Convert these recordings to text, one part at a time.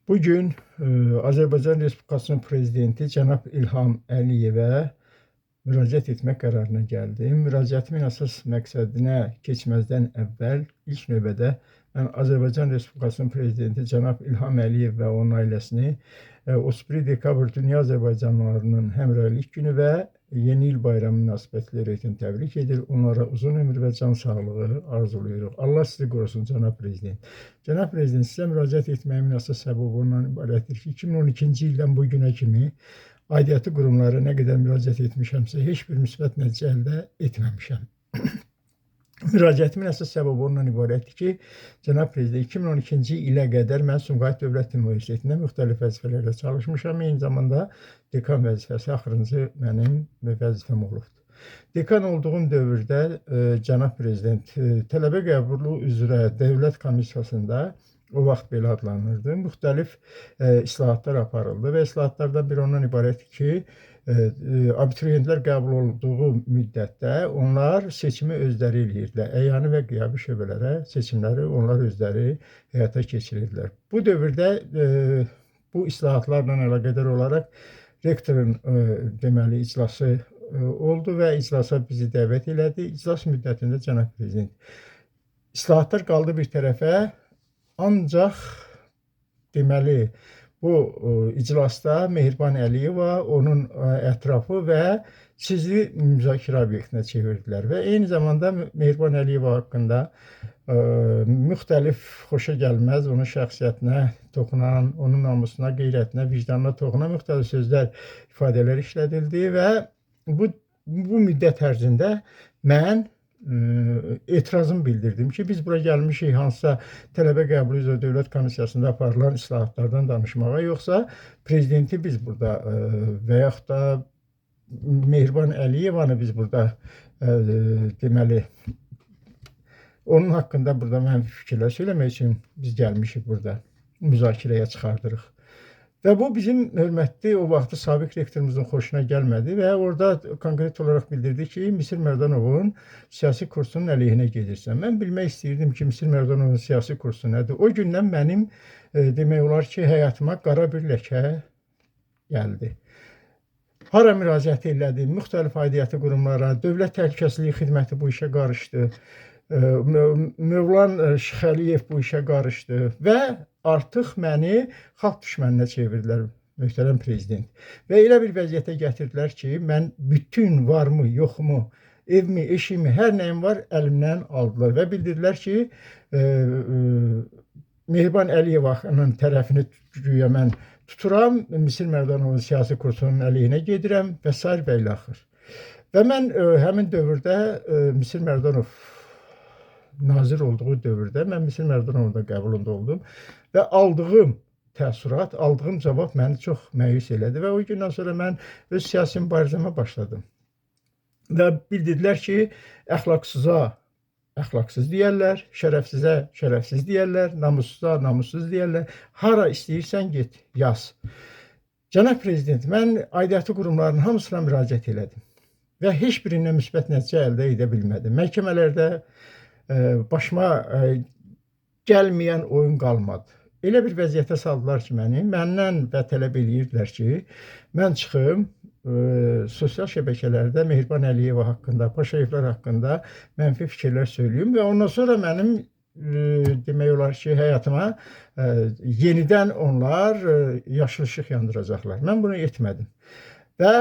Bugün Azərbaycan Respublikasının Prezidenti cənab İlham Əliyevə müraciət etmək qərarına gəldim. Müraciətimin əsas məqsədinə keçməzdən əvvəl ilk növbədə mən Azərbaycan Respublikasının Prezidenti cənab İlham Əliyev və onun ailəsini 31 dekabr Dünya Azərbaycanlılarının Həmrəylik günü və Yeni il bayramı münasibətilə təbrik edir. Onlara uzun ömür və can sağlığı arzuluyoruz. Allah sizi qorusun cənab prezident. Cənab prezident, sizə müraciət etməyimin əsas səbəbi ondan ibarətdir ki, 2012-ci ildən bu günə kimi aidiyyatı qurumlara nə qədər müraciət etmişəmsə, heç bir müsbət nəticə əldə etməmişəm. Müraciətimin əsas səbəbi ondan ibarətdir ki, cənab prezident, 2012-ci ilə qədər mən Sumqayıt Dövlət Universitetində müxtəlif vəzifələrdə çalışmışam. Eyni zamanda dekan vəzifəsi axırıncı mənim vəzifəm olubdur. Dekan olduğum dövrdə cənab prezident tələbə qəbulu üzrə dövlət komissiyasında o vaxt belə adlanırdı. Müxtəlif islahatlar aparıldı və islahatlardan biri ondan ibarətdir ki, abituriyentlər qəbul olduğu müddətdə onlar seçimi özləri eləyirdilər. Əyani və qiyabi şöbələrə seçimləri onlar özləri həyata keçirirdilər. Bu dövrdə bu islahatlarla əlaqədar olaraq rektorun deməli iclası oldu və iclasa bizi dəvət elədi. İclas müddətində cənab prezident islahatlar qaldı bir tərəfə, ancaq deməli bu iclasda Mehriban Əliyeva, onun ətrafı və sizi müzakirə obyektinə çevirdilər və eyni zamanda Mehriban Əliyeva haqqında müxtəlif xoşa gəlməz, onun şəxsiyyətinə toxunan, onun namusuna, qeyrətinə, vicdanına toxunan müxtəlif sözlər, ifadələr işlədildi və bu müddət ərzində mən etirazımı bildirdim ki, biz bura gəlmişik hansısa tələbə qəbulu üzrə dövlət komissiyasında aparılan islahatlardan danışmağa, yoxsa prezidenti biz burada və yaxud da Mehriban Əliyevanı biz burada deməli onun haqqında burada mənfi fikirlər söyləmək üçün biz gəlmişik burada müzakirəyə çıxardırıq. Və bu bizim hörmətli o vaxtı sabiq rektorumuzun xoşuna gəlmədi və orada konkret olaraq bildirdi ki, Misir Merdanovun siyasi kursunun əleyhinə gedirsən. Mən bilmək istəyirdim ki, Misir Merdanovun siyasi kursu nədir? O gündən mənim demək olar ki, həyatıma qara bir ləkə gəldi. Hara müraciət elədim, müxtəlif aidiyyatı qurumlara, Dövlət Təhlükəsizlik Xidməti bu işə qarışdı. Mövlan Şıxəliyev bu işə qarışdı və artıq məni xalq düşməninə çevirdilər, möhtərəm prezident. Və elə bir vəziyyətə gətirdilər ki, mən bütün varımı, yoxumu, evimi, eşimi, hər nəyim var əlimdən aldılar və bildirdilər ki, Mehriban Əliyevanın tərəfini güya mən tuturam, Misir Merdanovun siyasi kursunun əleyhinə gedirəm və s. və ilə axır. Və mən həmin dövrdə Misir Merdanov nazir olduğu dövrdə mən Misir Merdanovun qəbulunda oldum və aldığım təəssürat, aldığım cavab məni çox məyus elədi və o gündən sonra mən öz siyasi mübarizəmə başladım. Və bildirdilər ki, əxlaqsıza əxlaqsız deyərlər, şərəfsizə şərəfsiz deyərlər, namussuza namussuz deyərlər. Hara istəyirsən get, yaz. Cənab prezident, mən aidiyyatı qurumlarının hamısına müraciət elədim və heç birindən müsbət nəticə əldə edə bilmədim. Məhkəmələrdə başıma gəlməyən oyun qalmadı. Elə bir vəziyyətə saldılar ki, məndən və tələb eləyirdilər ki, mən çıxım, sosial şəbəkələrdə Mehriban Əliyeva haqqında, Paşayevlər haqqında mənfi fikirlər söyləyim və ondan sonra mənim demək olar ki, həyatıma yenidən onlar yaşıl işıq yandıracaqlar. Mən bunu etmədim və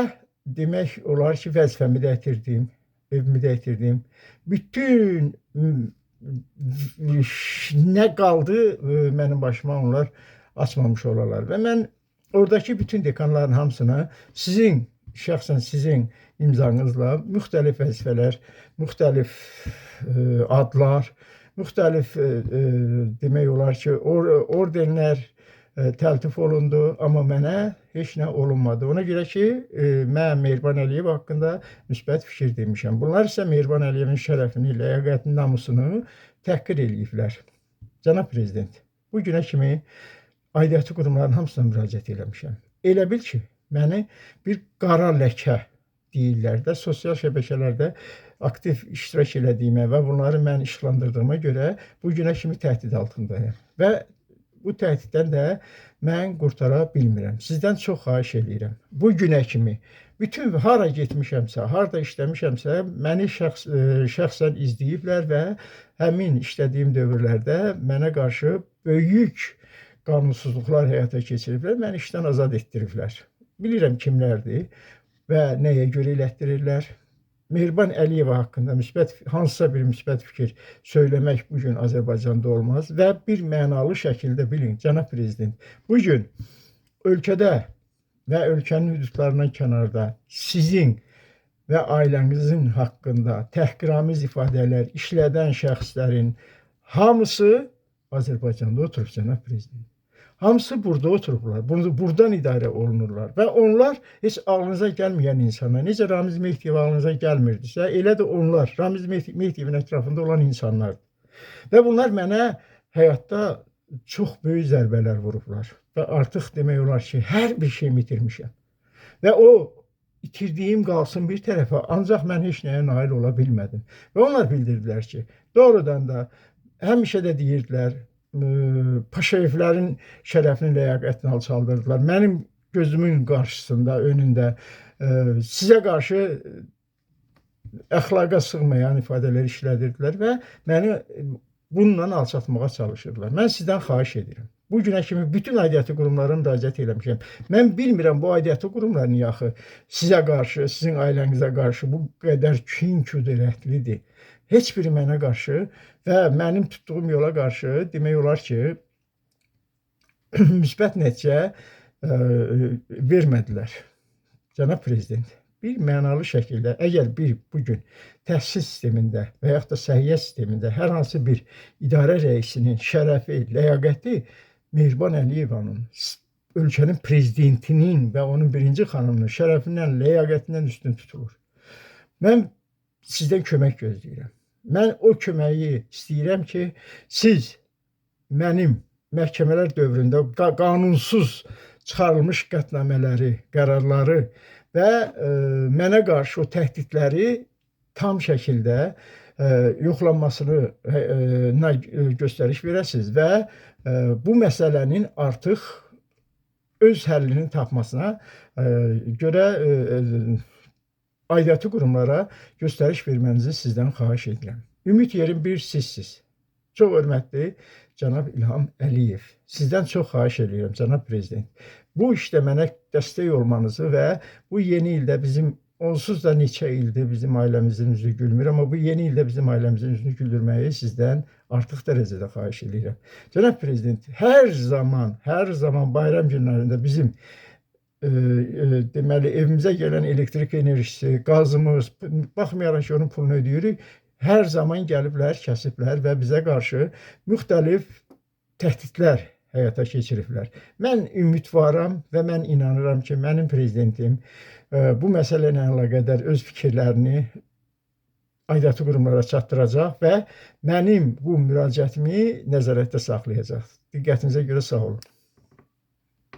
demək olar ki, vəzifəmi də itirdim, evimi də itirdim. Bütün nə qaldı mənim başıma onlar açmamış olalar və mən oradakı bütün dekanların hamısına şəxsən sizin imzanızla müxtəlif vəzifələr, müxtəlif adlar, müxtəlif demək olar ki, ordenlər təltif olundu, amma mənə heç nə olunmadı. Ona görə ki, mən Mehriban Əliyev haqqında müsbət fikir demişəm. Bunlar isə Mehriban Əliyevin şərəfini, ləyaqətini, namusunu təhqir eləyiblər. Cənab prezident, bu günə kimi aidiyyatı qurumların hamısına müraciət eləmişəm. Elə bil ki, məni bir qara ləkə deyirlər də, sosial şəbəkələrdə aktiv iştirak elədiyimə və bunları mən işlandırdığıma görə bu günə kimi təhdid altındayım. Və Bu təhdiddən də mən qurtara bilmirəm. Sizdən çox xahiş edirəm. Bu günə kimi bütün hara getmişəmsə, harda işləmişəmsə, məni şəxsən izləyiblər və həmin işlədiyim dövrlərdə mənə qarşı böyük qanunsuzluqlar həyata keçiriblər, məni işdən azad etdiriblər. Bilirəm kimlərdir və nəyə görə elətdirirlər. Mehriban Əliyeva haqqında hansısa bir müsbət fikir söyləmək bugün Azərbaycanda olmaz və bir mənalı şəkildə bilin, cənab prezident, bugün ölkədə və ölkənin hüdudlarından kənarda sizin və ailənizin haqqında təhqiramiz ifadələr işlədən şəxslərin hamısı Azərbaycanda oturub, cənab prezident. Hamısı burada oturublar, buradan idarə olunurlar və onlar heç ağlınıza gəlməyən insanlar, necə Ramiz Mehdiyev ağlınıza gəlmirdisə, elə də onlar Ramiz Mehdiyevin ətrafında olan insanlardır. Və bunlar mənə həyatda çox böyük zərbələr vurublar və artıq demək olar ki, hər bir şeyimi itirmişəm. Və o itirdiyim qalsın bir tərəfə, ancaq mən heç nəyə nail ola bilmədim. Və onlar bildirdilər ki, doğrudan da həmişə də deyirdilər, Paşayevlərin şərəfini, ləyaqətini alçaldırdılar. Mənim gözümün qarşısında, önündə sizə qarşı əxlaqa sığmayan ifadələr işlədirdilər və məni bununla alçatmağa çalışırdılar. Mən sizdən xahiş edirəm. Bu günə kimi bütün aidiyyatı qurumlara müraciət eləmişəm. Mən bilmirəm bu aidiyyatı qurumlar niyə axı sizə qarşı, sizin ailənizə qarşı bu qədər kin-küdürətlidir. Heç biri mənə qarşı və mənim tutduğum yola qarşı demək olar ki, müsbət nəticə vermədilər. Cənab prezident, bir mənalı şəkildə əgər bugün təhsil sistemində və yaxud da səhiyyə sistemində hər hansı bir idarə rəisinin şərəfi, ləyaqəti Mehriban Əliyevanın, ölkənin prezidentinin və onun birinci xanımının şərəfindən, ləyaqətindən üstün tutulur. Mən sizdən kömək gözləyirəm. Mən o köməyi istəyirəm ki, siz mənim məhkəmələr dövründə qanunsuz çıxarılmış qətnamələri, qərarları və mənə qarşı o təhdidləri tam şəkildə yoxlanmasını göstəriş verəsiniz və bu məsələnin artıq öz həllini tapmasına görə aidiyyatı qurumlara göstəriş vermənizi sizdən xahiş edirəm. Ümid yerim bir sizsiz. Çox hörmətli cənab İlham Əliyev. Sizdən çox xahiş edirəm, cənab prezident. Bu işdə mənə dəstək olmanızı və bu yeni ildə bizim onsuz da neçə ildir bizim ailəmizin üzü gülmür, amma bu yeni ildə bizim ailəmizin üzünü güldürməyi sizdən artıq dərəcədə xahiş edirəm. Cənab prezident, hər zaman bayram günlərində bizim deməli evimizə gələn elektrik enerjisi, qazımız, baxmayaraq ki, onun pulunu ödəyirik, hər zaman gəliblər, kəsiblər və bizə qarşı müxtəlif təhdidlər həyata keçiriblər. Mən ümidvaram və mən inanıram ki, mənim prezidentim bu məsələ ilə əlaqədar öz fikirlərini aidiyyatı qurumlara çatdıracaq və mənim bu müraciətimi nəzarətdə saxlayacaq. Diqqətinizə görə sağ olun.